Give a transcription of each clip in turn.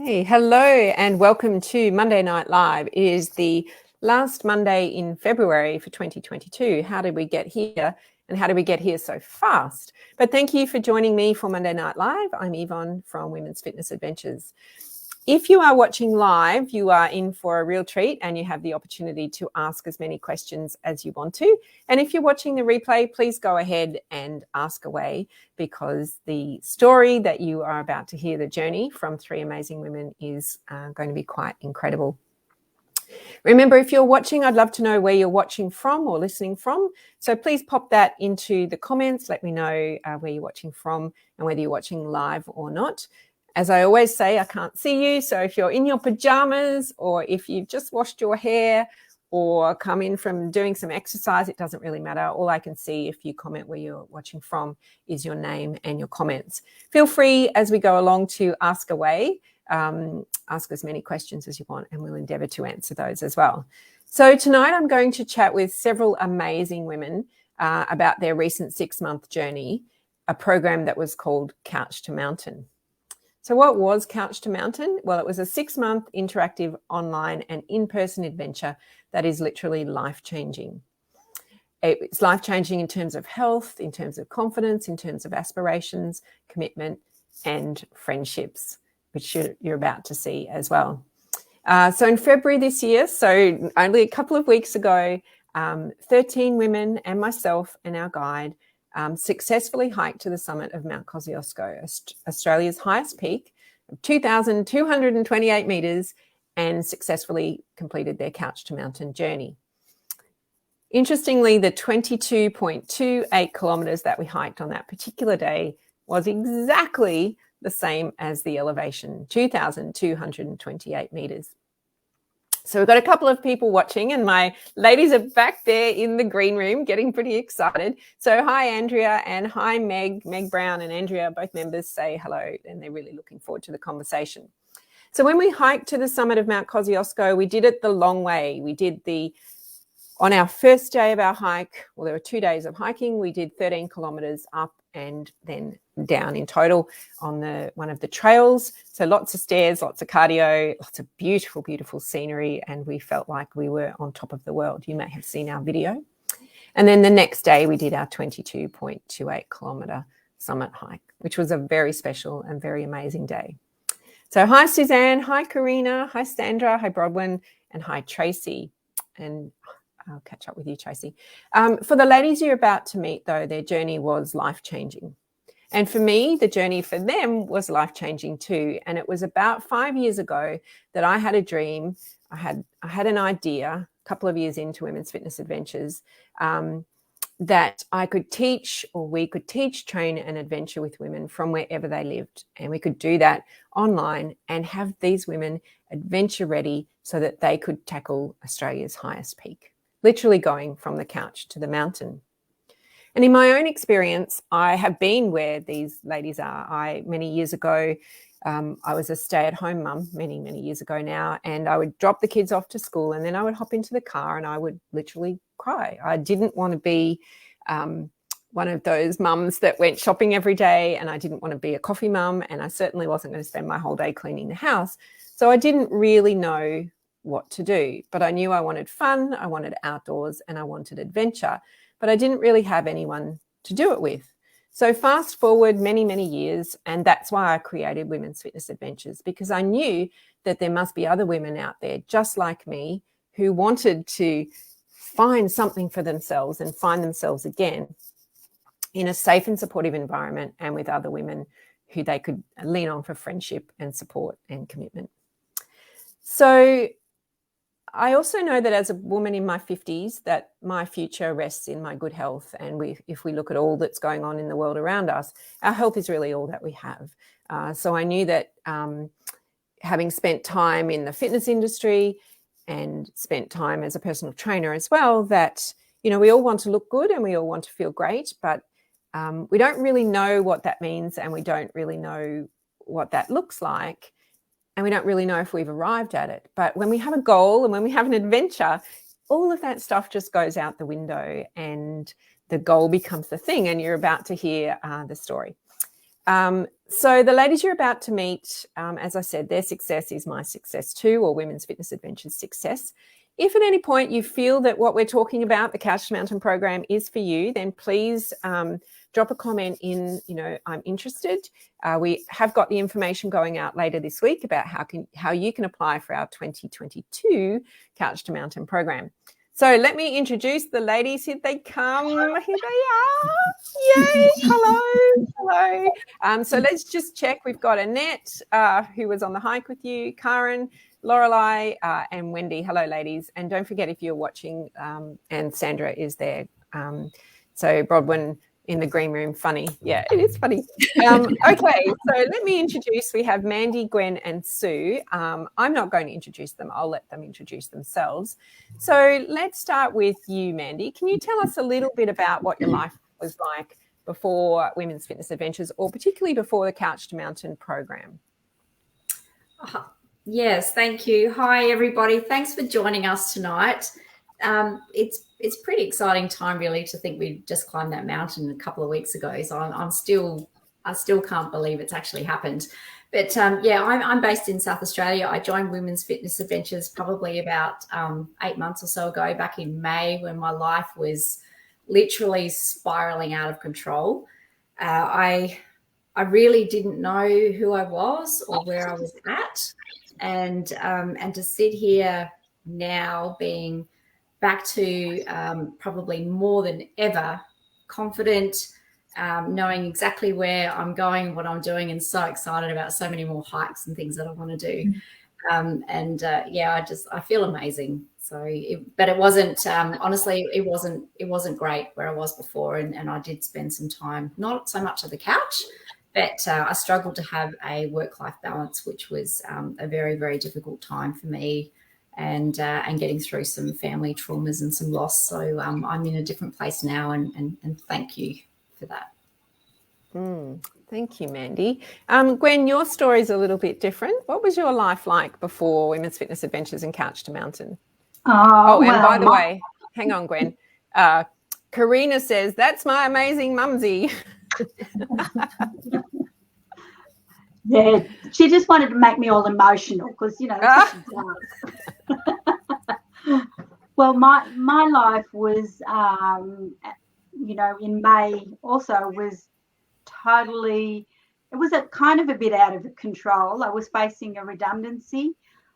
Hey, hello and welcome to Monday Night Live. It is the last Monday in February for 2022. How did we get here and how did we get here so fast? But thank you for joining me for Monday Night Live. I'm Yvonne from Women's Fitness Adventures. If you are watching live, you are in for a real treat and you have the opportunity to ask as many questions as you want to. And if you're watching the replay, please go ahead and ask away, because the story that you are about to hear, the journey from three amazing women, is going to be quite incredible. Remember, if you're watching, I'd love to know where you're watching from or listening from. So please pop that into the comments. Let me know where you're watching from and whether you're watching live or not. As I always say, I can't see you. So if you're in your pajamas or if you've just washed your hair or come in from doing some exercise, it doesn't really matter. All I can see if you comment where you're watching from is your name and your comments. Feel free as we go along to ask away. Ask as many questions as you want and we'll endeavour to answer those as well. So tonight I'm going to chat with several amazing women about their recent 6-month journey, a program that was called Couch2Mountain. So what was Couch2Mountain? Well, it was a 6-month interactive online and in-person adventure that is literally life-changing. It's life-changing in terms of health, in terms of confidence, in terms of aspirations, commitment, and friendships, which you're about to see as well. So in February this year, so only a couple of weeks ago, 13 women and myself and our guide successfully hiked to the summit of Mt Kosciuszko, Australia's highest peak of 2,228 metres, and successfully completed their Couch2Mountain journey. Interestingly, the 22.28 kilometres that we hiked on that particular day was exactly the same as the elevation, 2,228 metres. So we've got a couple of people watching and my ladies are back there in the green room getting pretty excited. So hi, Andrea, and hi, Meg Brown and Andrea, both members, say hello, and they're really looking forward to the conversation. So when we hiked to the summit of Mt Kosciuszko, we did it the long way. We did on our first day of our hike, well, there were 2 days of hiking, we did 13 kilometres up and then down in total on one of the trails. So lots of stairs, lots of cardio, lots of beautiful, beautiful scenery, and we felt like we were on top of the world. You may have seen our video. And then the next day we did our 22.28 kilometre summit hike, which was a very special and very amazing day. So hi, Suzanne, hi, Karina, hi, Sandra, hi, Brodwin, and hi, Tracy. And I'll catch up with you, Tracy. For the ladies you're about to meet, though, their journey was life-changing. And for me, the journey for them was life-changing too. And it was about 5 years ago that I had a dream. I had an idea, a couple of years into Women's Fitness Adventures, that I could teach, or we could teach, train, and adventure with women from wherever they lived. And we could do that online and have these women adventure ready so that they could tackle Australia's highest peak, literally going from the couch to the mountain. And in my own experience, I have been where these ladies are. Many years ago, I was a stay-at-home mum, many, many years ago now, and I would drop the kids off to school and then I would hop into the car and I would literally cry. I didn't want to be one of those mums that went shopping every day, and I didn't want to be a coffee mum, and I certainly wasn't going to spend my whole day cleaning the house. So I didn't really know what to do, but I knew I wanted fun, I wanted outdoors, and I wanted adventure, but I didn't really have anyone to do it with. So fast forward many, many years, and that's why I created Women's Fitness Adventures, because I knew that there must be other women out there just like me who wanted to find something for themselves and find themselves again in a safe and supportive environment and with other women who they could lean on for friendship and support and commitment. So I also know that as a woman in my 50s, that my future rests in my good health. And if we look at all that's going on in the world around us, our health is really all that we have. So I knew that having spent time in the fitness industry and spent time as a personal trainer as well, that, you know, we all want to look good and we all want to feel great, but we don't really know what that means and we don't really know what that looks like. And we don't really know if we've arrived at it. But when we have a goal and when we have an adventure, all of that stuff just goes out the window and the goal becomes the thing. And you're about to hear the story. So the ladies you're about to meet, as I said, their success is my success too, or Women's Fitness Adventures success. If at any point you feel that what we're talking about, the Couch2Mountain program, is for you, then please drop a comment in, I'm interested. We have got the information going out later this week about how you can apply for our 2022 Couch2Mountain program. So let me introduce the ladies. Here they come. Here they are. Yay. Hello. So let's just check. We've got Annette, who was on the hike with you, Karen, Lorelei, and Wendy. Hello, ladies. And don't forget, if you're watching, and Sandra is there. So Brodwin in the green room, funny. Yeah, it is funny. Okay, so let me introduce. We have Mandy, Gwen, and Sue. I'm not going to introduce them. I'll let them introduce themselves. So let's start with you, Mandy. Can you tell us a little bit about what your life was like before Women's Fitness Adventures, or particularly before the Couch2Mountain program? Yes, thank you. Hi, everybody. Thanks for joining us tonight. It's a pretty exciting time, really, to think we just climbed that mountain a couple of weeks ago. So I still can't believe it's actually happened. But I'm based in South Australia. I joined Women's Fitness Adventures probably about 8 months or so ago, back in May, when my life was literally spiraling out of control. I really didn't know who I was or where I was at, and to sit here now, being back to probably more than ever confident, knowing exactly where I'm going, what I'm doing, and so excited about so many more hikes and things that I want to do. I feel amazing. But it wasn't, honestly, it wasn't great where I was before. And I did spend some time, not so much on the couch, but I struggled to have a work-life balance, which was a very, very difficult time for me, and getting through some family traumas and some loss. So I'm in a different place now, and thank you for that. Thank you, Mandy. Gwen, your story is a little bit different. What was your life like before Women's Fitness Adventures and Couch2Mountain? By the way, hang on, Gwen. Karina says, that's my amazing mumsy. Yeah, she just wanted to make me all emotional because, that's what she does. Well, my life was, in May also was totally, it was kind of a bit out of control. I was facing a redundancy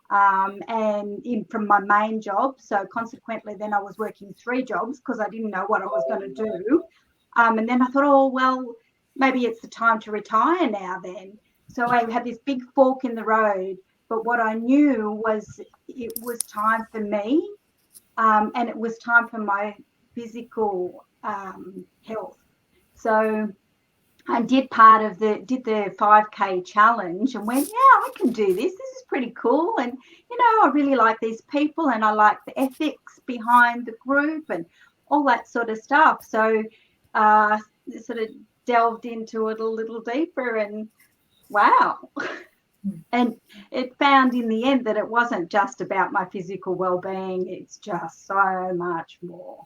from my main job. So consequently, then I was working 3 jobs because I didn't know what I was going to do. And then I thought, maybe it's the time to retire now then. So I had this big fork in the road. But what I knew was it was time for me, and it was time for my physical health. So I did the 5K challenge and went, I can do this. This is pretty cool. And, I really like these people, and I like the ethics behind the group and all that sort of stuff. So sort of delved into it a little deeper, and wow. And it found in the end that it wasn't just about my physical well-being. It's just so much more.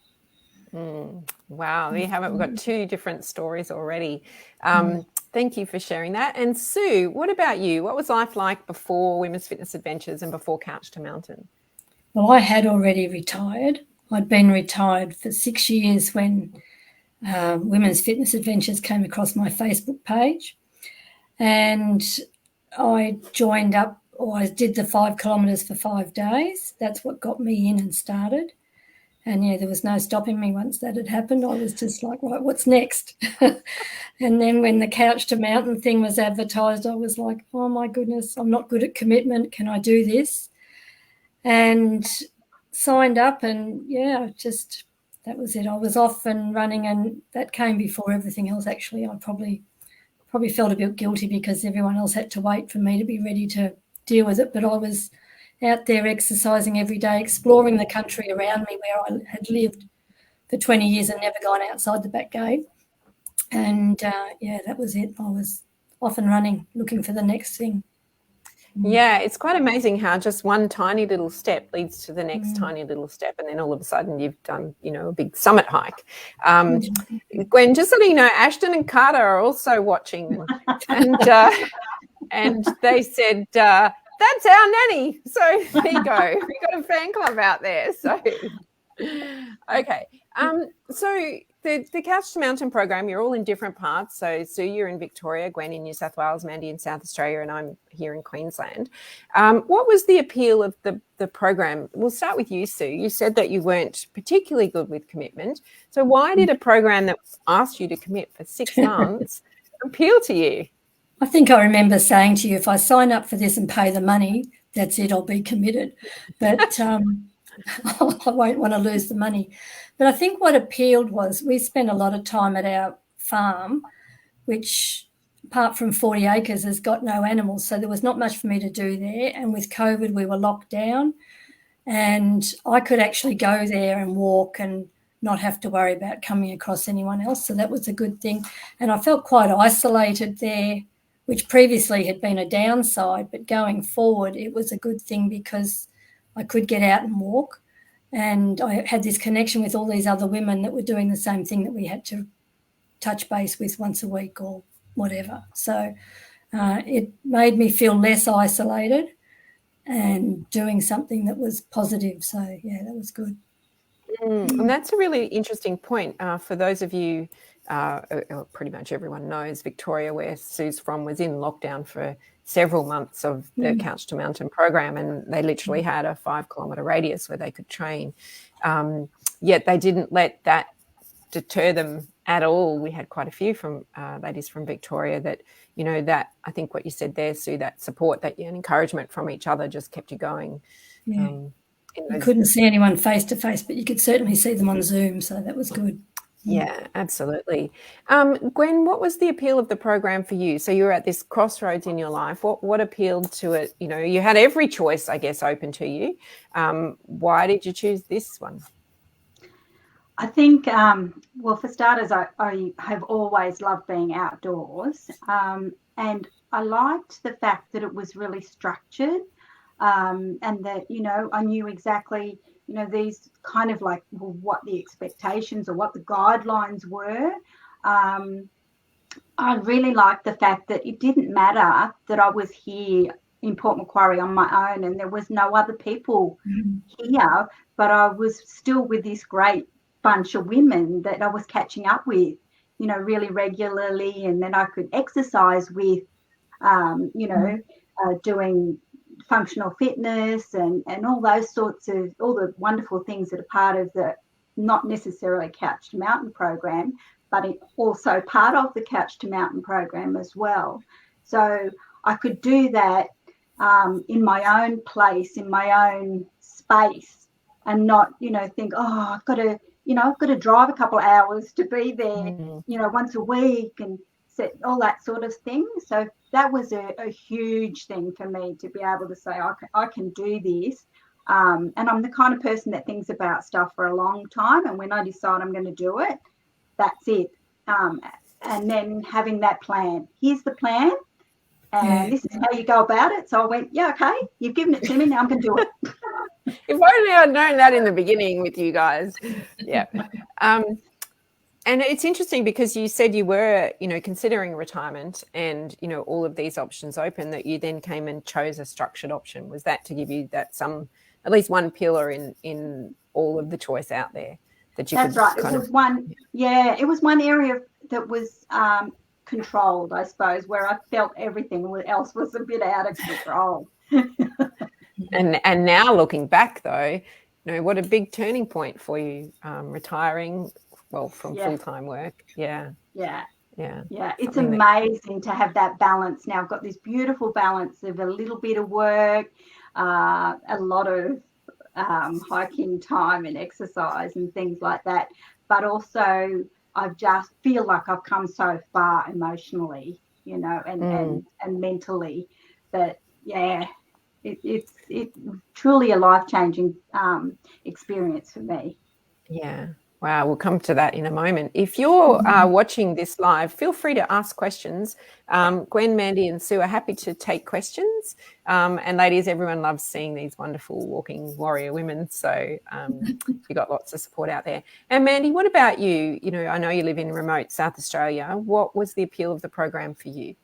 Wow, we've got 2 different stories already. Thank you for sharing that. And Sue, what about you? What was life like before Women's Fitness Adventures and before Couch2Mountain? Well, I had already retired. I'd been retired for 6 years when Women's Fitness Adventures came across my Facebook page, and I joined up, or I did the 5 kilometres for 5 days. That's what got me in and started. And, there was no stopping me once that had happened. I was just like, right, what's next? And then when the Couch2Mountain thing was advertised, I was like, oh, my goodness, I'm not good at commitment. Can I do this? And signed up, and, that was it. I was off and running, and that came before everything else, actually. I probably felt a bit guilty because everyone else had to wait for me to be ready to deal with it. But I was out there exercising every day, exploring the country around me where I had lived for 20 years and never gone outside the back gate. And, that was it. I was off and running, looking for the next thing. Yeah, it's quite amazing how just one tiny little step leads to the next tiny little step, and then all of a sudden you've done, a big summit hike. Gwen, just so you know, Ashton and Carter are also watching, and they said, that's our nanny. So there you go. We've got a fan club out there. So, okay. So the Couch2Mountain program, you're all in different parts. So Sue, you're in Victoria, Gwen in New South Wales, Mandy in South Australia, and I'm here in Queensland. What was the appeal of the program? We'll start with you, Sue. You said that you weren't particularly good with commitment. So why did a program that asked you to commit for 6 months appeal to you? I think I remember saying to you, if I sign up for this and pay the money, that's it, I'll be committed. But I won't want to lose the money. But I think what appealed was we spent a lot of time at our farm, which apart from 40 acres has got no animals. So there was not much for me to do there. And with COVID, we were locked down. And I could actually go there and walk and not have to worry about coming across anyone else. So that was a good thing. And I felt quite isolated there, which previously had been a downside. But going forward, it was a good thing because I could get out and walk. And I had this connection with all these other women that were doing the same thing that we had to touch base with once a week or whatever. So it made me feel less isolated and doing something that was positive. So, yeah, that was good. And that's a really interesting point. For those of you, pretty much everyone knows, Victoria, where Sue's from, was in lockdown for several months of the Couch2Mountain program, and they literally had a 5-kilometre radius where they could train. Yet they didn't let that deter them at all. We had quite a few from ladies from Victoria that, that I think what you said there, Sue, that support, that and encouragement from each other just kept you going. Yeah. You couldn't see anyone face to face, but you could certainly see them on Zoom, so that was good. Yeah, absolutely. Gwen, what was the appeal of the program for you? So you were at this crossroads in your life. What appealed to it? You had every choice, I guess, open to you. Why did you choose this one? I think, well, for starters, I have always loved being outdoors, and I liked the fact that it was really structured, and that, I knew exactly, these kind of like what the expectations or what the guidelines were. I really liked the fact that it didn't matter that I was here in Port Macquarie on my own and there was no other people here, but I was still with this great bunch of women that I was catching up with, really regularly, and then I could exercise with, doing functional fitness and all those sorts of, all the wonderful things that are part of the, not necessarily Couch2Mountain program, but it also part of the Couch2Mountain program as well. So I could do that in my own place, in my own space, and not, think, I've got to drive a couple of hours to be there, once a week, and set all that sort of thing. So that was a huge thing for me to be able to say, I can do this. And I'm the kind of person that thinks about stuff for a long time. And when I decide I'm going to do it, that's it. And then having that plan. Here's the plan. And this is how you go about it. So I went, yeah, okay, you've given it to me. Now I'm going to do it. If only I'd known that in the beginning with you guys. Yeah. And it's interesting because you said you were, considering retirement and, all of these options open, that you then came and chose a structured option. Was that to give you that at least one pillar in all of the choice out there that you could? That's right. It was one area that was controlled, I suppose, where I felt everything else was a bit out of control. And now looking back, though, what a big turning point for you, retiring. Well, from full-time work. Yeah. It's amazing to have that balance. Now I've got this beautiful balance of a little bit of work, a lot of hiking time and exercise and things like that. But also I just feel like I've come so far emotionally, and mentally, that, it's truly a life-changing experience for me. Yeah. Wow, we'll come to that in a moment. If you're watching this live, feel free to ask questions. Gwen, Mandy and Sue are happy to take questions. And ladies, everyone loves seeing these wonderful walking warrior women. So you got lots of support out there. And Mandy, what about you? You know, I know you live in remote South Australia. What was the appeal of the program for you?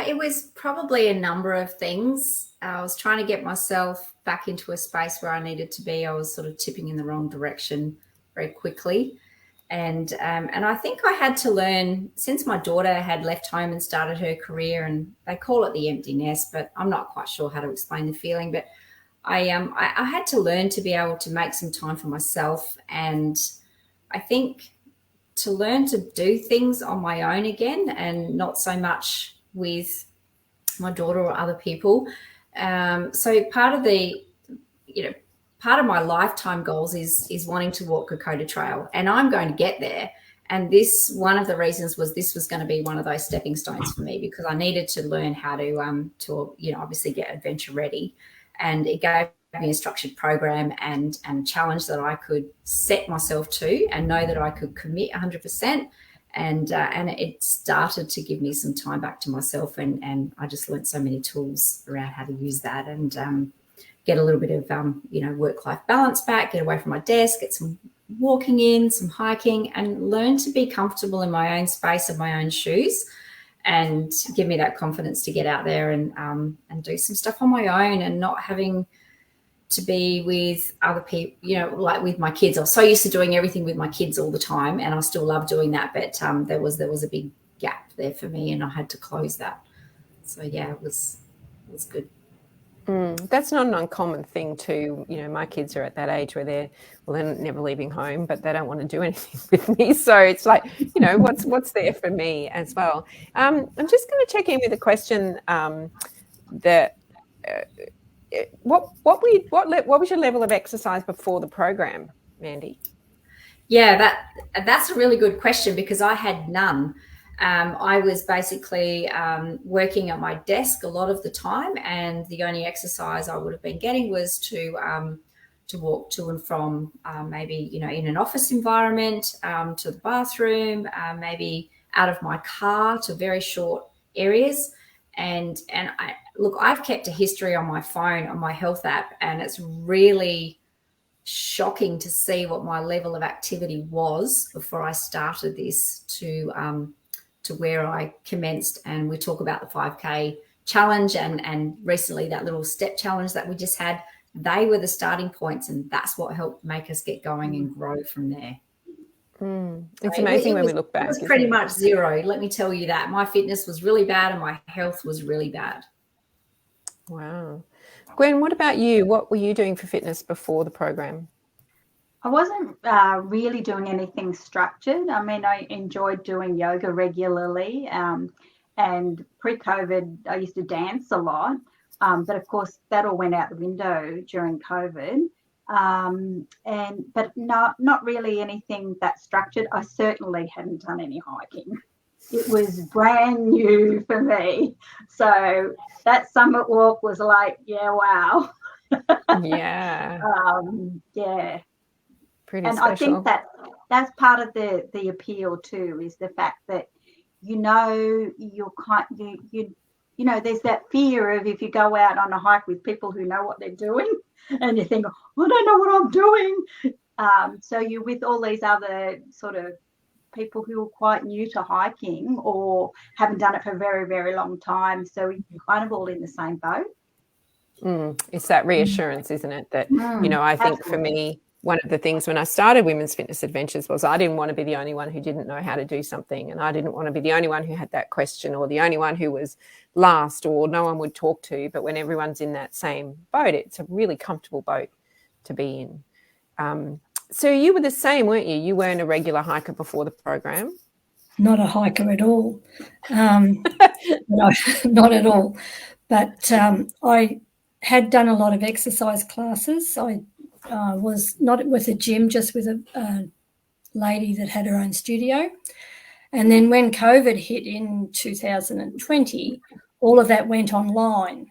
It was probably a number of things. I was trying to get myself back into a space where I needed to be. I was sort of tipping in the wrong direction very quickly. And I think I had to learn, since my daughter had left home and started her career, and they call it the empty nest, but I'm not quite sure how to explain the feeling. But I had to learn to be able to make some time for myself. And I think to learn to do things on my own again, and not so much with my daughter or other people. So part of my lifetime goals is wanting to walk Kokoda Trail, and I'm going to get there. And one of the reasons was this was going to be one of those stepping stones for me, because I needed to learn how to obviously get adventure ready. And it gave me a structured program and challenge that I could set myself to and know that I could commit 100%. And it started to give me some time back to myself, and I just learned so many tools around how to use that, and get a little bit of work-life balance back, get away from my desk, get some walking in, some hiking, and learn to be comfortable in my own space and my own shoes, and give me that confidence to get out there and do some stuff on my own, and not having to be with other people, like with my kids. I was so used to doing everything with my kids all the time, and I still love doing that, but there was a big gap there for me, and I had to close that. So yeah, it was good. That's not an uncommon thing too. My kids are at that age where they're never leaving home, but they don't want to do anything with me. So it's like, what's there for me as well. I'm just going to check in with a question that. What was your level of exercise before the program, Mandy? Yeah, that's a really good question, because I had none. I was basically working at my desk a lot of the time, and the only exercise I would have been getting was to walk to and from maybe in an office environment, to the bathroom, maybe out of my car to very short areas. And I've kept a history on my phone, on my health app, and it's really shocking to see what my level of activity was before I started this to where I commenced. And we talk about the 5K challenge and recently that little step challenge that we just had. They were the starting points, and that's what helped make us get going and grow from there. It's amazing when we look back. It was pretty much zero, let me tell you that. My fitness was really bad and my health was really bad. Wow. Gwen, what about you? What were you doing for fitness before the program? I wasn't really doing anything structured. I mean, I enjoyed doing yoga regularly, and pre-COVID, I used to dance a lot. But of course, that all went out the window during COVID. But not really anything that structured. I certainly hadn't done any hiking. It was brand new for me. So that summit walk was like, yeah, wow. Yeah. Yeah. Pretty and special. I think that's part of the appeal too, is the fact that there's that fear of if you go out on a hike with people who know what they're doing, and you think, I don't know what I'm doing. So you're with all these other sort of people who are quite new to hiking or haven't done it for a very, very long time. So you're kind of all in the same boat. It's that reassurance, isn't it? That, I think absolutely. For me, one of the things when I started Women's Fitness Adventures was I didn't want to be the only one who didn't know how to do something. And I didn't want to be the only one who had that question or the only one who was last or no one would talk to. But when everyone's in that same boat, it's a really comfortable boat to be in. So you were the same, weren't you? You weren't a regular hiker before the program? Not a hiker at all. No, not at all. But I had done a lot of exercise classes. I was not with a gym, just with a lady that had her own studio. And then when COVID hit in 2020, all of that went online.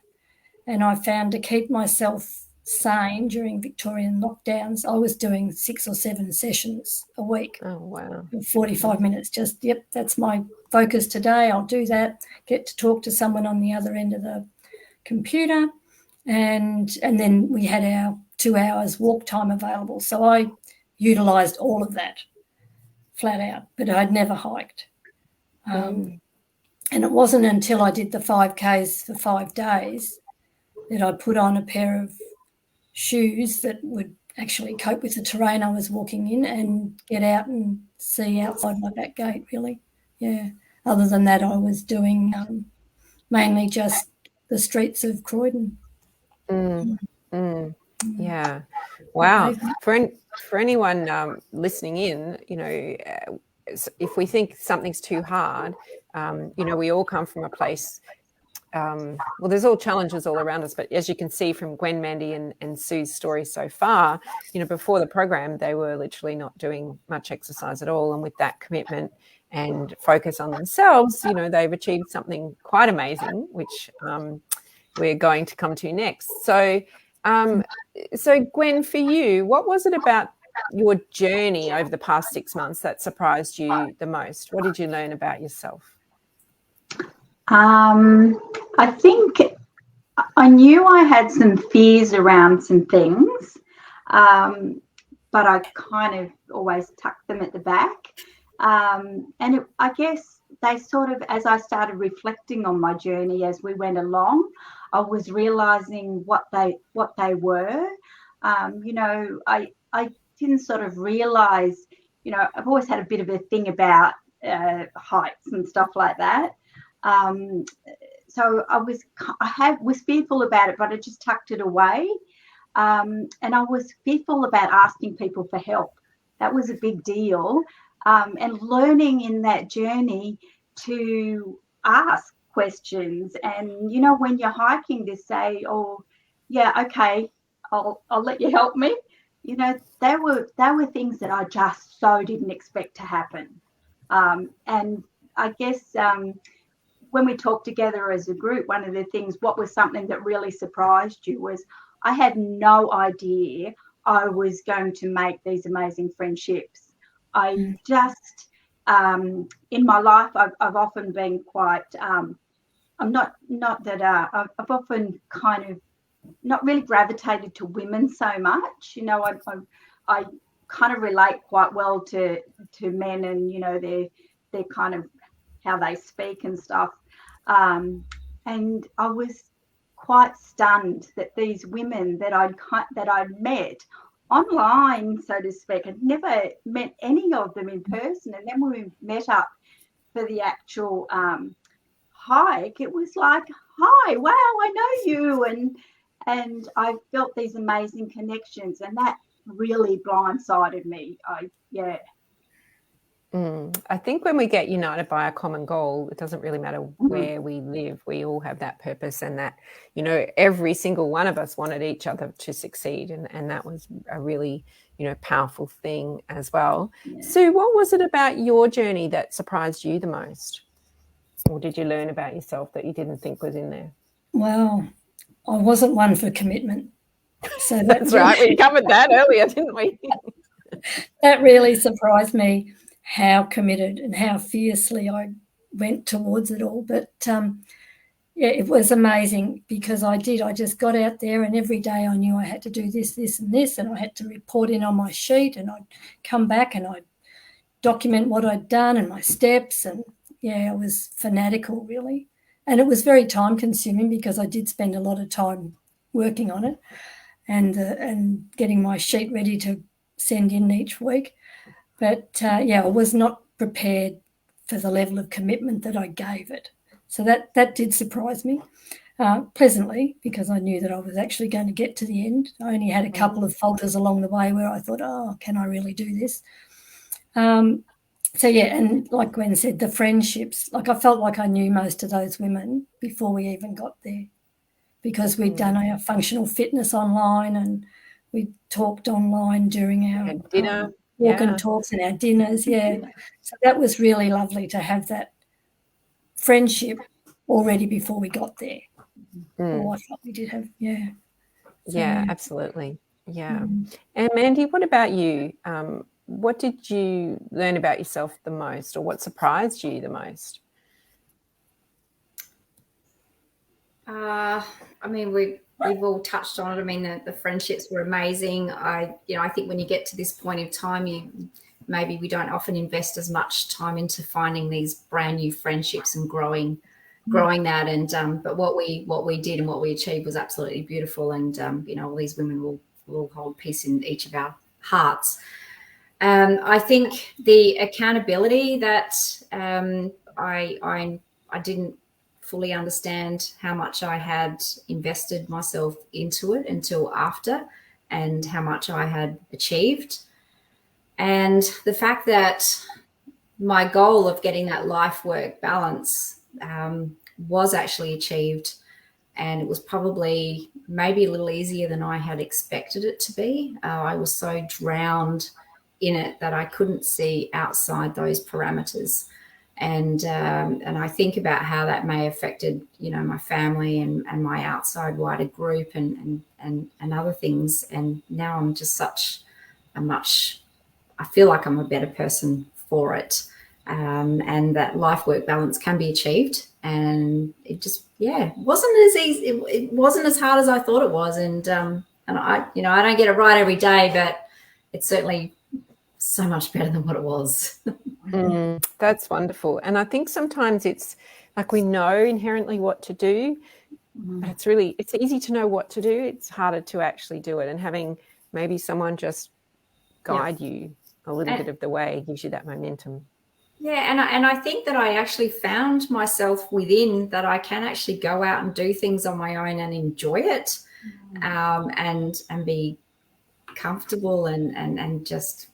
And I found to keep myself sane during Victorian lockdowns, I was doing 6 or 7 sessions a week. Oh, wow. 45 minutes, just, yep, that's my focus today. I'll do that, get to talk to someone on the other end of the computer. And then we had our 2 hours walk time available. So I utilised all of that flat out, but I'd never hiked. And it wasn't until I did the 5Ks for 5 days that I put on a pair of shoes that would actually cope with the terrain I was walking in and get out and see outside my back gate, really. Yeah. Other than that, I was doing mainly just the streets of Croydon. Yeah. Wow. For anyone listening in, you know, if we think something's too hard, you know, we all come from a place. Well, there's all challenges all around us, but as you can see from Gwen, Mandy and Sue's story so far, you know, before the program, they were literally not doing much exercise at all. And with that commitment and focus on themselves, you know, they've achieved something quite amazing, which we're going to come to next. So, so Gwen, for you, what was it about your journey over the past 6 months that surprised you the most? What did you learn about yourself? I think I knew I had some fears around some things, but I kind of always tucked them at the back. I guess they sort of, as I started reflecting on my journey as we went along, I was realising what they were. You know, I didn't sort of realise, you know, I've always had a bit of a thing about heights and stuff like that. So I was fearful about it, but I just tucked it away. And I was fearful about asking people for help. That was a big deal. And learning in that journey to ask questions. And, you know, when you're hiking, to say, oh, yeah, okay, I'll let you help me. You know, there were things that I just so didn't expect to happen. And I guess when we talked together as a group, one of the things, what was something that really surprised you was I had no idea I was going to make these amazing friendships. I just, in my life, I've often been quite, I'm not that, I've often kind of not really gravitated to women so much. You know, I kind of relate quite well to men and, you know, they're kind of how they speak and stuff. And I was quite stunned that these women that I'd met online, so to speak, I'd never met any of them in person. And then when we met up for the actual hike, it was like, hi, wow, I know you. And I felt these amazing connections, and that really blindsided me. I think when we get united by a common goal, it doesn't really matter where we live. We all have that purpose, and that, you know, every single one of us wanted each other to succeed. And that was a really, you know, powerful thing as well. Yeah. Sue, what was it about your journey that surprised you the most? Or did you learn about yourself that you didn't think was in there? Well, I wasn't one for commitment. So that's right. We covered that earlier, didn't we? That really surprised me, how committed and how fiercely I went towards it all. But, yeah, it was amazing because I just got out there, and every day I knew I had to do this, this and this, and I had to report in on my sheet, and I'd come back and I'd document what I'd done and my steps. And, yeah, I was fanatical, really. And it was very time consuming because I did spend a lot of time working on it and getting my sheet ready to send in each week. But, yeah, I was not prepared for the level of commitment that I gave it. So that did surprise me pleasantly, because I knew that I was actually going to get to the end. I only had a couple of falters along the way where I thought, oh, can I really do this? So, yeah, and like Gwen said, the friendships, like I felt like I knew most of those women before we even got there, because we'd done our functional fitness online and we talked online during our dinner. Walk and talks and our dinners, yeah. So that was really lovely to have that friendship already before we got there. Oh, I thought we did have, yeah. Yeah, absolutely. Yeah. And Mandy, what about you? What did you learn about yourself the most, or what surprised you the most? I mean, we've all touched on it. I mean, the friendships were amazing. I think when you get to this point of time, maybe we don't often invest as much time into finding these brand new friendships and growing that. And but what we did and what we achieved was absolutely beautiful. And all these women will hold peace in each of our hearts. I think the accountability that I didn't fully understand how much I had invested myself into it until after, and how much I had achieved. And the fact that my goal of getting that life-work balance was actually achieved, and it was probably maybe a little easier than I had expected it to be. I was so drowned in it that I couldn't see outside those parameters. And I think about how that may have affected, my family and my outside wider group and other things. And now I'm just I feel like I'm a better person for it. And that life-work balance can be achieved. And it just, wasn't as easy. It wasn't as hard as I thought it was. And I don't get it right every day, but it's certainly so much better than what it was. That's wonderful. And I think sometimes it's like we know inherently what to do, but it's easy to know what to do. It's harder to actually do it. And having maybe someone just guide you a little bit of the way gives you that momentum. Yeah, and I think that I actually found myself within that I can actually go out and do things on my own and enjoy it, and be comfortable and just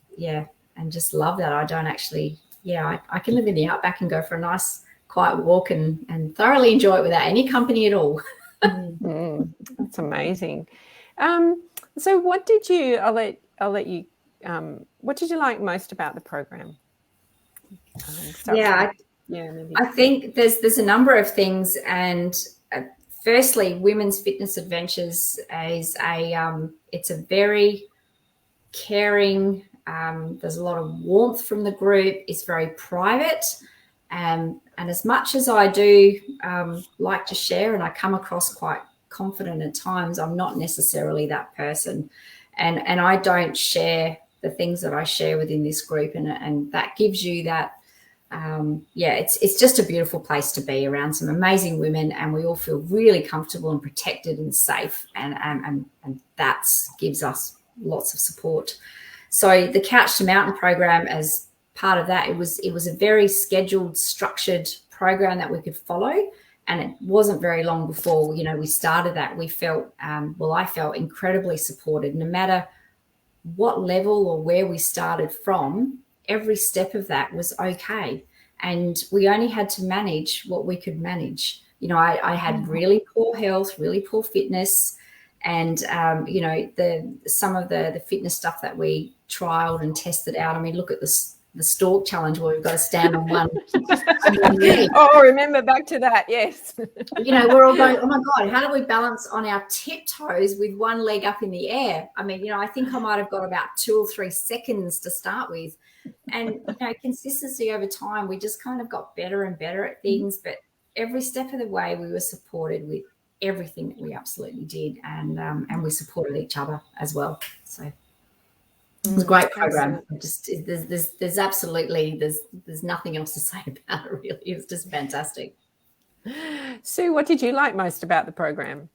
love that. I don't actually, I can live in the outback and go for a nice quiet walk and thoroughly enjoy it without any company at all. That's amazing. So what did you, I'll let you, what did you like most about the program? I think there's a number of things, and firstly, Women's Fitness Adventures is it's a very caring. There's a lot of warmth from the group. It's very private, and as much as I do like to share, and I come across quite confident at times, I'm not necessarily that person, and I don't share the things that I share within this group, and that gives you that. It's just a beautiful place to be around some amazing women, and we all feel really comfortable and protected and safe, and that gives us lots of support. So the Couch2Mountain program, as part of that, it was a very scheduled, structured program that we could follow, and it wasn't very long before we started that. We felt I felt incredibly supported, no matter what level or where we started from. Every step of that was okay. And we only had to manage what we could manage. I had really poor health, really poor fitness. And, some of the fitness stuff that we trialed and tested out. I mean, look at the stalk challenge where we've got to stand on one. Oh, remember back to that. Yes. We're all going, oh my God, how do we balance on our tiptoes with one leg up in the air? I mean, I think I might've got about 2 or 3 seconds to start with. And, consistency over time, we just kind of got better and better at things. But every step of the way, we were supported with everything that we absolutely did. And we supported each other as well. So it was a great program. Just there's absolutely, there's nothing else to say about it, really. It was just fantastic. Sue, what did you like most about the program?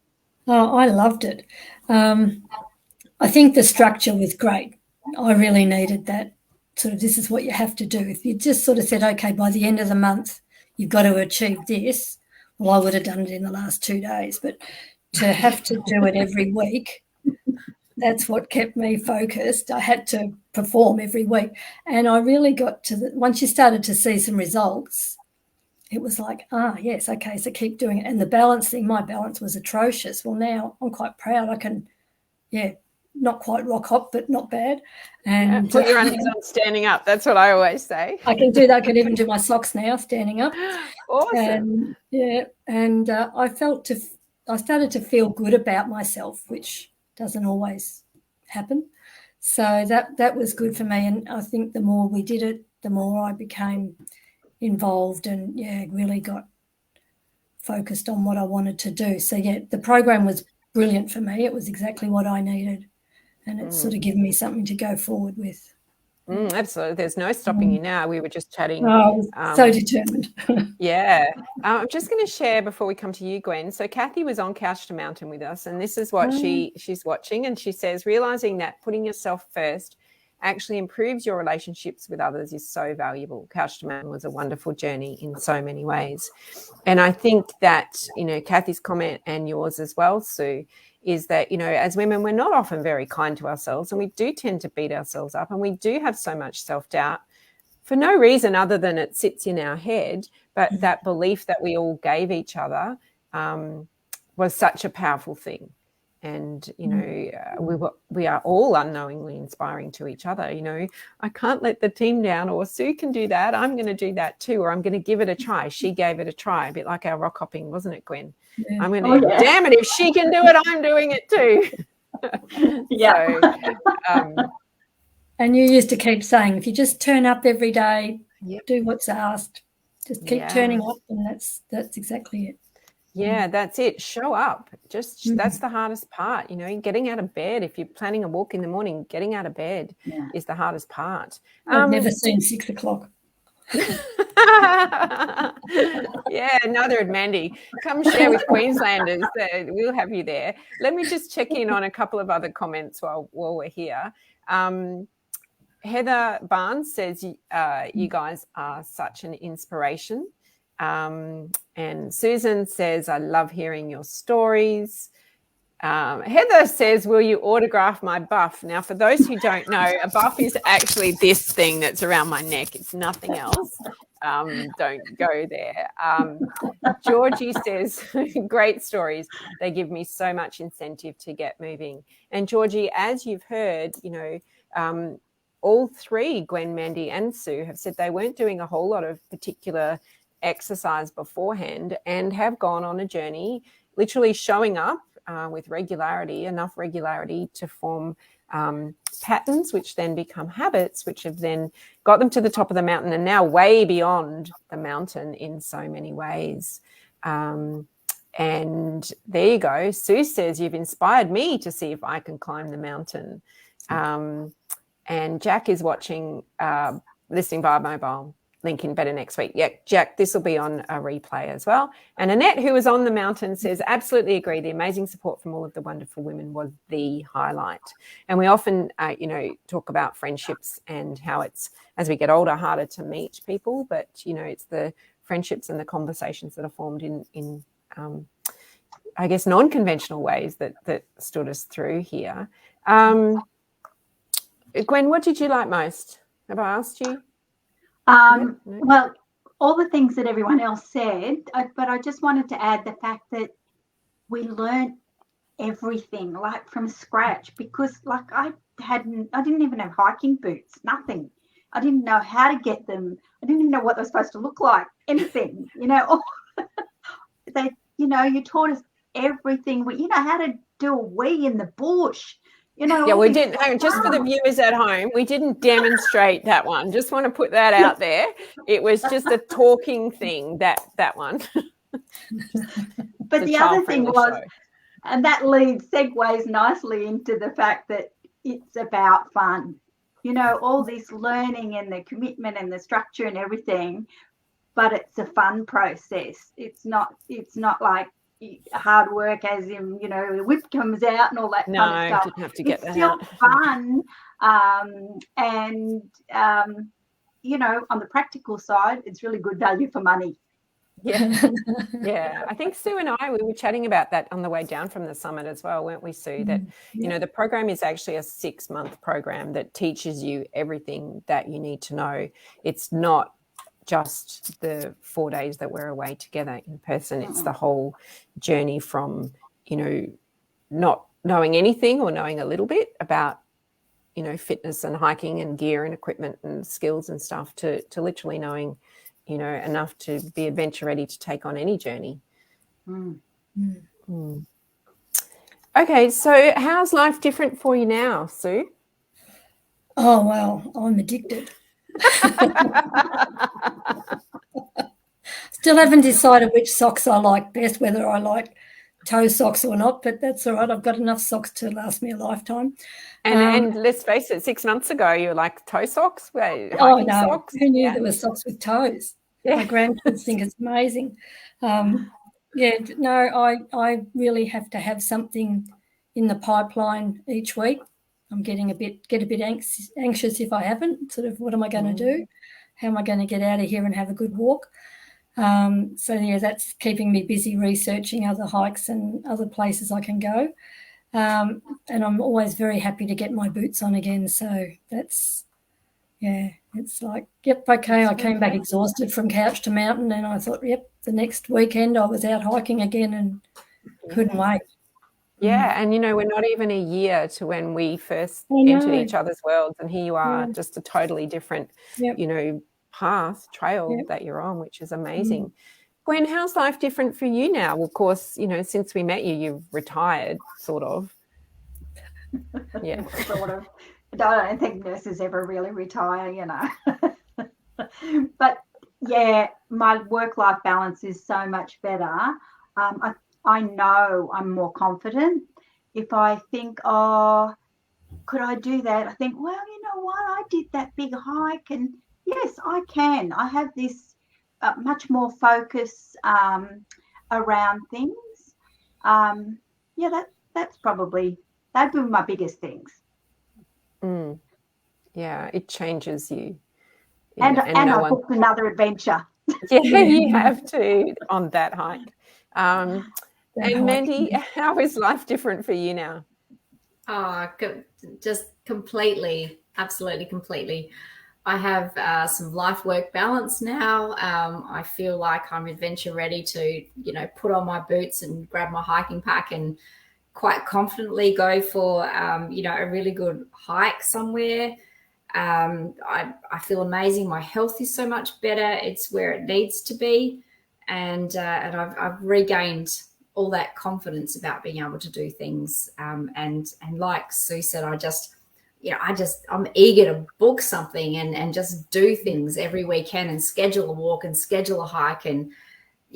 Oh, I loved it. I think the structure was great. I really needed that. Sort of, this is what you have to do. If you just sort of said, okay, by the end of the month, you've got to achieve this, well, I would have done it in the last 2 days. But to have to do it every week, that's what kept me focused. I had to perform every week. And I really got to once you started to see some results, it was like, yes, okay, so keep doing it. And the balancing, my balance was atrocious. Well, now I'm quite proud. I can, not quite rock hop, but not bad. And put your undies on standing up. That's what I always say. I can do that. I can even do my socks now standing up. Awesome. And I started to feel good about myself, which doesn't always happen. So that was good for me. And I think the more we did it, the more I became involved and, really got focused on what I wanted to do. So, the program was brilliant for me. It was exactly what I needed. And it's sort of given me something to go forward with. Absolutely. There's no stopping you now. We were just chatting. Oh, I was so determined. Yeah. I'm just going to share before we come to you, Gwen. So Kathy was on Couch2Mountain with us, and this is what she's watching. And she says, realizing that putting yourself first actually improves your relationships with others is so valuable. Couch2Mountain was a wonderful journey in so many ways. And I think that, Kathy's comment and yours as well, Sue, is that, as women, we're not often very kind to ourselves, and we do tend to beat ourselves up, and we do have so much self-doubt for no reason other tthan it sits in our head. But that belief that we all gave each other was such a powerful thing. And, we are all unknowingly inspiring to each other. I can't let the team down, or Sue can do that. I'm going to do that too, or I'm going to give it a try. She gave it a try, a bit like our rock hopping, wasn't it, Gwen? Yeah. I'm going to, damn it, if she can do it, I'm doing it too. Yeah. So, and you used to keep saying, if you just turn up every day, do what's asked, just keep turning up, and that's exactly it. Yeah, that's it. Show up. That's the hardest part, getting out of bed. If you're planning a walk in the morning, getting out of bed is the hardest part. I've never seen 6 o'clock. Yeah, neither had Mandy. Come share with Queenslanders. We'll have you there. Let me just check in on a couple of other comments while we're here. Heather Barnes says, you guys are such an inspiration. And Susan says, I love hearing your stories. Heather says, will you autograph my buff? Now, for those who don't know, a buff is actually this thing that's around my neck. It's nothing else. Don't go there. Georgie says, great stories. They give me so much incentive to get moving. And Georgie, as you've heard, all three, Gwen, Mandy and Sue, have said they weren't doing a whole lot of particular exercise beforehand and have gone on a journey, literally showing up with regularity, enough regularity to form patterns, which then become habits, which have then got them to the top of the mountain and now way beyond the mountain in so many ways. And there you go. Sue says, you've inspired me to see if I can climb the mountain. And Jack is watching, listening via mobile. Link in better next week. Yeah, Jack, this will be on a replay as well. And Annette, who was on the mountain, says, absolutely agree. The amazing support from all of the wonderful women was the highlight. And we often, talk about friendships and how it's, as we get older, harder to meet people. But, it's the friendships and the conversations that are formed in I guess, non-conventional ways that stood us through here. Gwen, what did you like most? Have I asked you? No. Well, all the things that everyone else said, but I just wanted to add the fact that we learned everything like from scratch, because like I didn't even have hiking boots, nothing. I didn't know how to get them. I didn't even know what they were supposed to look like, anything, They, you taught us everything. How to do a wee in the bush. Yeah, we didn't. Just for the viewers at home, we didn't demonstrate that one. Just want to put that out there. It was just a talking thing, that one. But the other thing was, and that segues nicely into the fact that it's about fun. All this learning and the commitment and the structure and everything, but it's a fun process. It's not like hard work, as in the whip comes out and all that kind of stuff. Didn't have to get it's that still out. Fun, and on the practical side, it's really good value for money. Yeah. I think Sue and I, we were chatting about that on the way down from the summit as well, weren't we, Sue? That the program is actually a 6-month program that teaches you everything that you need to know. It's not just the 4 days that we're away together in person. It's the whole journey from, not knowing anything or knowing a little bit about, fitness and hiking and gear and equipment and skills and stuff to literally knowing, enough to be adventure ready to take on any journey. Okay, so how's life different for you now, Sue? Oh, well, I'm addicted. Still haven't decided which socks I like best, whether I like toe socks or not, but that's all right. I've got enough socks to last me a lifetime. And let's face it, 6 months ago, you were like, toe socks? Hiking no. socks? Who knew there were socks with toes? Yeah. My grandkids think it's amazing. I really have to have something in the pipeline each week. I'm get a bit anxious if I haven't. Sort of, what am I going to do? How am I going to get out of here and have a good walk? That's keeping me busy researching other hikes and other places I can go. And I'm always very happy to get my boots on again. So it's like, yep, okay. I came back exhausted from Couch2Mountain, and I thought, yep, the next weekend I was out hiking again and couldn't wait. Yeah, and we're not even a year to when we first entered each other's worlds, and here you are, just a totally different, trail that you're on, which is amazing. Gwen, how's life different for you now? Well, of course, since we met you, you've retired, sort of. Yeah. Sort of. I don't think nurses ever really retire, But yeah, my work-life balance is so much better. I know I'm more confident. If I think, could I do that? I think, well, you know what? I did that big hike, and yes, I can. I have this much more focus around things. That's probably, that'd be my biggest things. Yeah, it changes you. And I booked another adventure. Yeah, you have to on that hike. And Mandy, how is life different for you now? Just completely, absolutely completely. I have some life-work balance now. I feel like I'm adventure ready to, put on my boots and grab my hiking pack and quite confidently go for, a really good hike somewhere. I feel amazing. My health is so much better. It's where it needs to be. And I've regained all that confidence about being able to do things. And like Sue said, I'm eager to book something and just do things every weekend and schedule a walk and schedule a hike. And,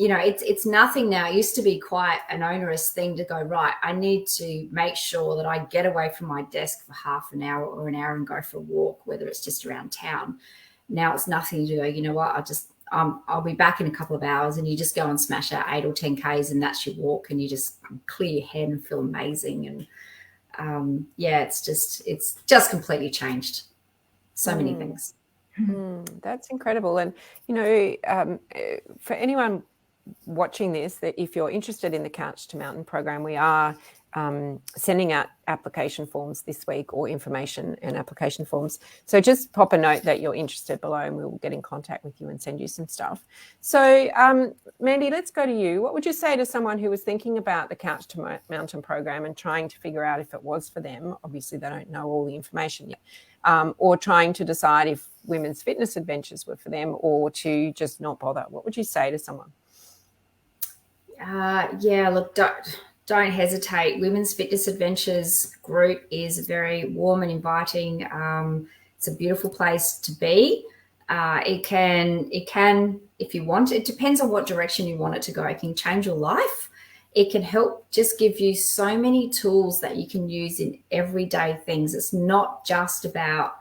it's nothing now. It used to be quite an onerous thing to go, right, I need to make sure that I get away from my desk for half an hour or an hour and go for a walk, whether it's just around town. Now it's nothing to go, you know what, I'll be back in a couple of hours, and you just go and smash out 8 or 10 Ks, and that's your walk, and you just clear your head and feel amazing. And it's just completely changed so many things. That's incredible. And for anyone watching this, that if you're interested in the Couch2Mountain program, we are sending out application forms this week, or information and application forms. So just pop a note that you're interested below, and we'll get in contact with you and send you some stuff. So Mandy, let's go to you. What would you say to someone who was thinking about the Couch2Mountain program and trying to figure out if it was for them? Obviously they don't know all the information yet, or trying to decide if women's fitness adventures were for them, or to just not bother. What would you say to someone? Look, don't hesitate. Women's Fitness Adventures group is very warm and inviting. It's a beautiful place to be. It can, if you want, it depends on what direction you want it to go. It can change your life. It can help just give you so many tools that you can use in everyday things. It's not just about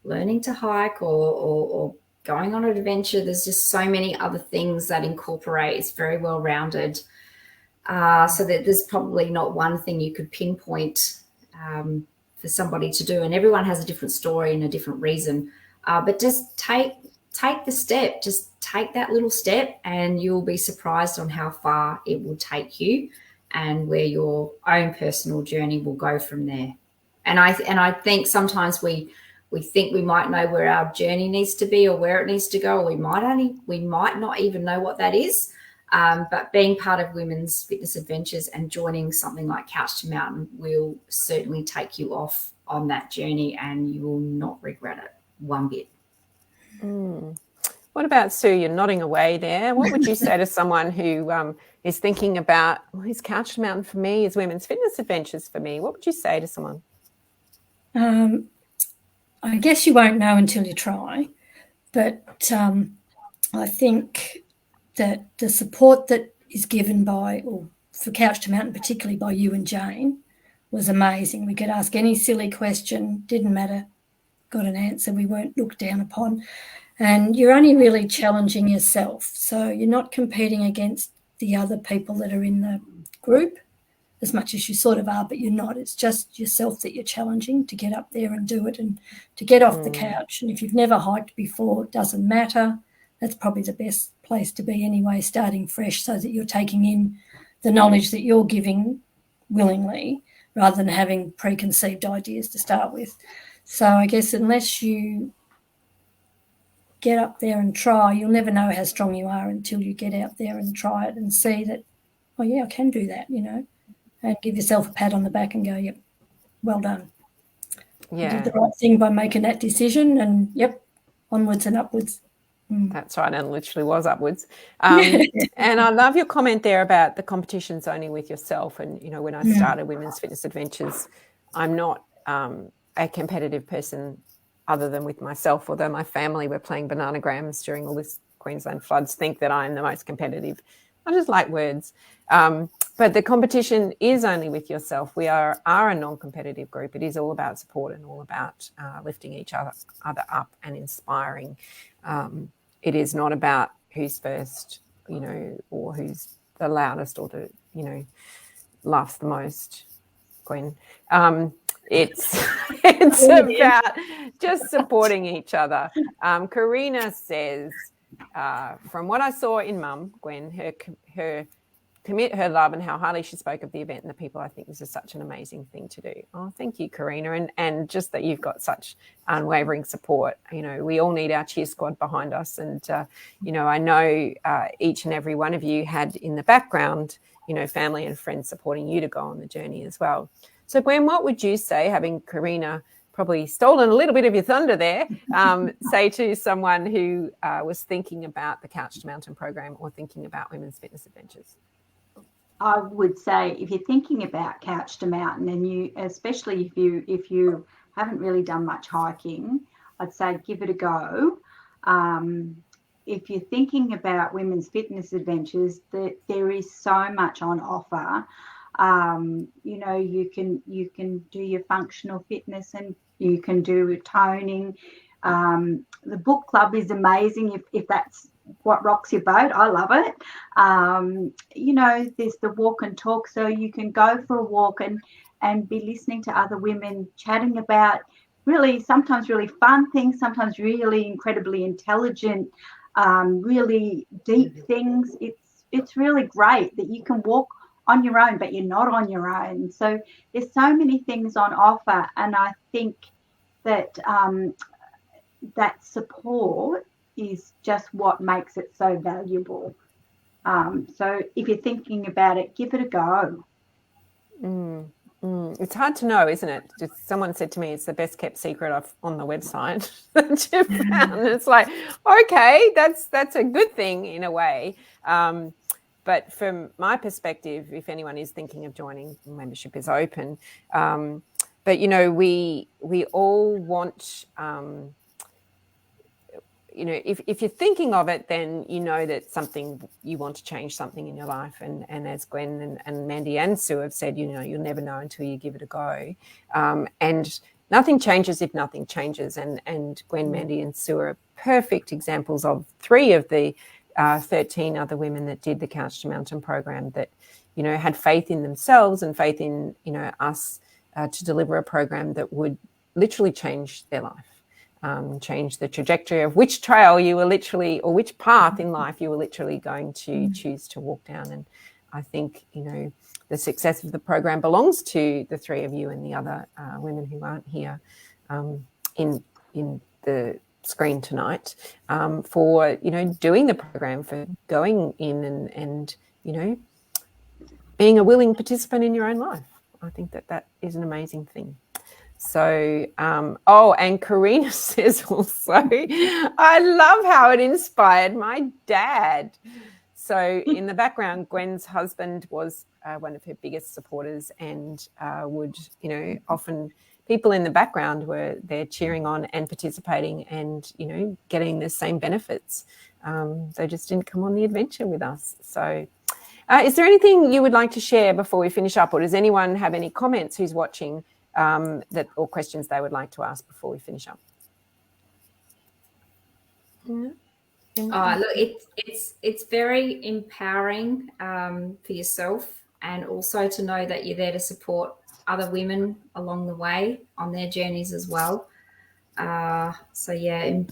learning to hike or going on an adventure. There's just so many other things that incorporate. It's very well-rounded. So that there's probably not one thing you could pinpoint for somebody to do. And everyone has a different story and a different reason. But just take the step. Just take that little step, and you'll be surprised on how far it will take you and where your own personal journey will go from there. And I think sometimes we think we might know where our journey needs to be or where it needs to go, or we might not even know what that is. But being part of Women's Fitness Adventures and joining something like Couch2Mountain will certainly take you off on that journey, and you will not regret it one bit. What about Sue? You're nodding away there. What would you say to someone who is thinking about, well, is Couch2Mountain for me? Is Women's Fitness Adventures for me? What would you say to someone? I guess you won't know until you try, but I think that the support that is given by, or for Couch2Mountain particularly by you and Jane, was amazing. We could ask any silly question, didn't matter, got an answer. We weren't looked down upon. And you're only really challenging yourself. So you're not competing against the other people that are in the group as much as you sort of are, but you're not. It's just yourself that you're challenging to get up there and do it and to get off the couch. And if you've never hiked before, it doesn't matter. That's probably the best place to be anyway, starting fresh so that you're taking in the knowledge that you're giving willingly rather than having preconceived ideas to start with. So I guess unless you get up there and try, you'll never know how strong you are until you get out there and try it and see that, oh, yeah, I can do that, and give yourself a pat on the back and go, yep, well done. Yeah. You did the right thing by making that decision and, yep, onwards and upwards. That's right, and literally was upwards. And I love your comment there about the competition's only with yourself. And, when I started Women's Fitness Adventures, I'm not a competitive person other than with myself, although my family were playing bananagrams during all this Queensland floods, think that I'm the most competitive. I just like words. But the competition is only with yourself. We are a non-competitive group. It is all about support and all about lifting each other up and inspiring. It is not about who's first, or who's the loudest or the, laughs the most, Gwen. It's about just supporting each other. Karina says, from what I saw in Mum, Gwen, her commit, her love, and how highly she spoke of the event and the people, I think this is such an amazing thing to do. Oh, thank you, Karina. And just that you've got such unwavering support. We all need our cheer squad behind us. And, I know each and every one of you had in the background, family and friends supporting you to go on the journey as well. So, Gwen, what would you say, having Karina probably stolen a little bit of your thunder there, say to someone who was thinking about the Couch2Mountain program or thinking about Women's Fitness Adventures? I would say if you're thinking about Couch2Mountain, and you, especially if you haven't really done much hiking, I'd say give it a go. If you're thinking about Women's Fitness Adventures, there is so much on offer. You can do your functional fitness and you can do toning. The book club is amazing if that's what rocks your boat. I love it. There's the walk and talk, so you can go for a walk and be listening to other women chatting about sometimes really fun things, sometimes really incredibly intelligent, really deep things. It's really great that you can walk on your own, but you're not on your own. So there's so many things on offer, and I think that that support is just what makes it so valuable. So if you're thinking about it, give it a go. It's hard to know, isn't it? Just someone said to me, it's the best kept secret on the website that you've found. And it's like, okay, that's a good thing in a way. But from my perspective, if anyone is thinking of joining, membership is open. But, we all want, if you're thinking of it, then that something, you want to change something in your life. And as Gwen and Mandy and Sue have said, you'll never know until you give it a go. And nothing changes if nothing changes. And Gwen, Mandy and Sue are perfect examples of 3 of the 13 other women that did the Couch2Mountain program that, had faith in themselves and faith in, us to deliver a program that would literally change their life, change the trajectory of which trail you were literally, or which path in life you were literally going to choose to walk down. And I think, the success of the program belongs to the 3 of you and the other women who aren't here in the screen tonight, for doing the program, for going in and being a willing participant in your own life. I think that is an amazing thing. So, and Karina says also, I love how it inspired my dad. So in the background, Gwen's husband was one of her biggest supporters, and would, often people in the background were there cheering on and participating and, getting the same benefits. They just didn't come on the adventure with us. So is there anything you would like to share before we finish up, or does anyone have any comments who's watching or questions they would like to ask before we finish up? Look, it's very empowering for yourself, and also to know that you're there to support other women along the way on their journeys as well. So yeah,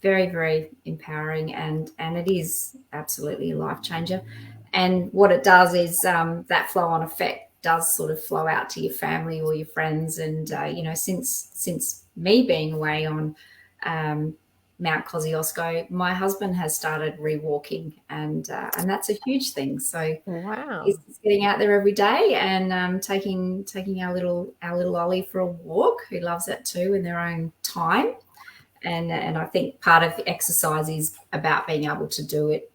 very, very empowering, and it is absolutely a life changer. And what it does is that flow-on effect does sort of flow out to your family or your friends. And since me being away on Mt Kosciuszko, my husband has started rewalking, and that's a huge thing. So wow, he's getting out there every day and taking our little Ollie for a walk, who loves that too in their own time. And I think part of exercise is about being able to do it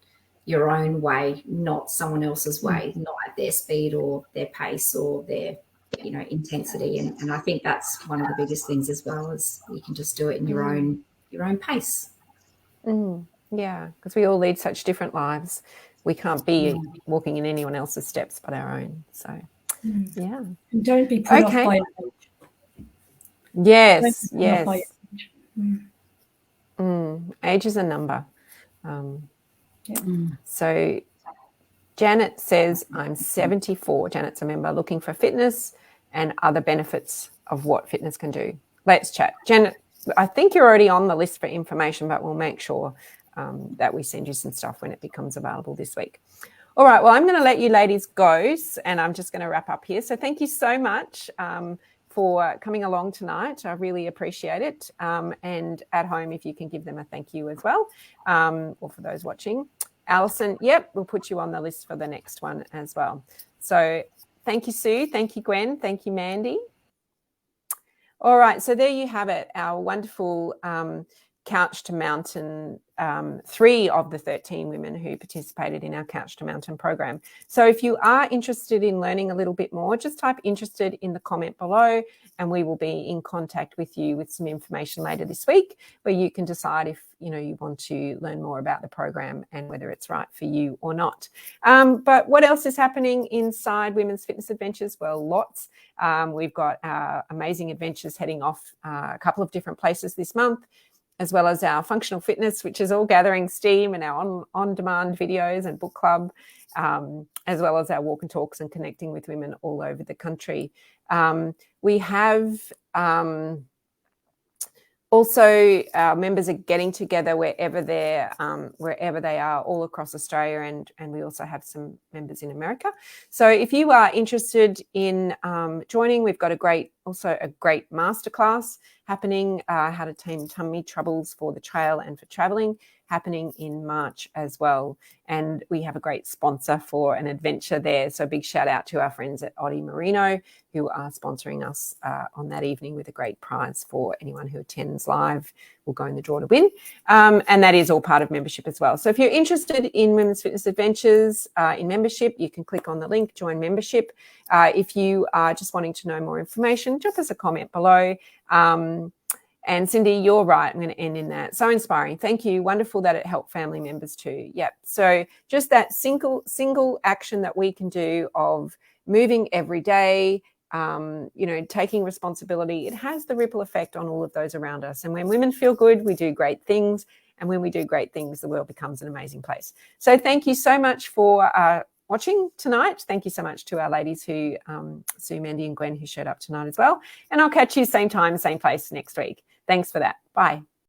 your own way, not someone else's way, not at their speed or their pace or their intensity. And I think that's one of the biggest things as well, is you can just do it in your own pace. Yeah, because we all lead such different lives. We can't be walking in anyone else's steps but our own. So yeah, and don't be put off by age. Yes. Age is a number. So Janet says, I'm 74. Janet's a member, looking for fitness and other benefits of what fitness can do. Let's chat. Janet, I think you're already on the list for information, but we'll make sure that we send you some stuff when it becomes available this week. All right, well, I'm going to let you ladies go, and I'm just going to wrap up here. So thank you so much for coming along tonight. I really appreciate it. And at home, if you can give them a thank you as well, or for those watching. Alison, yep, we'll put you on the list for the next one as well. So thank you, Sue. Thank you, Gwen. Thank you, Mandy. All right, so there you have it, our wonderful Couch to Mountain, 3 of the 13 women who participated in our Couch to Mountain program. So if you are interested in learning a little bit more, just type interested in the comment below, and we will be in contact with you with some information later this week, where you can decide if you want to learn more about the program and whether it's right for you or not. But what else is happening inside Women's Fitness Adventures? Well, lots. We've got amazing adventures heading off a couple of different places this month, as well as our functional fitness, which is all gathering steam, and our on-demand videos and book club, as well as our walk and talks and connecting with women all over the country. We have also, our members are getting together wherever they are, all across Australia, and we also have some members in America. So if you are interested in joining, we've got a great masterclass happening, how to tame tummy troubles for the trail and for traveling, happening in March as well. And we have a great sponsor for an adventure there. So big shout out to our friends at Audi Merino, who are sponsoring us on that evening with a great prize for anyone who attends live. Will go in the draw to win. And that is all part of membership as well. So if you're interested in Women's Fitness Adventures in membership, you can click on the link, join membership. If you are just wanting to know more information, drop us a comment below. And Cindy, you're right. I'm going to end in that. So inspiring. Thank you. Wonderful that it helped family members too. Yep. So just that single action that we can do of moving every day, taking responsibility, it has the ripple effect on all of those around us. And when women feel good, we do great things. And when we do great things, the world becomes an amazing place. So thank you so much for watching tonight. Thank you so much to our ladies who, Sue, Mandy and Gwen, who showed up tonight as well. And I'll catch you same time, same place next week. Thanks for that. Bye.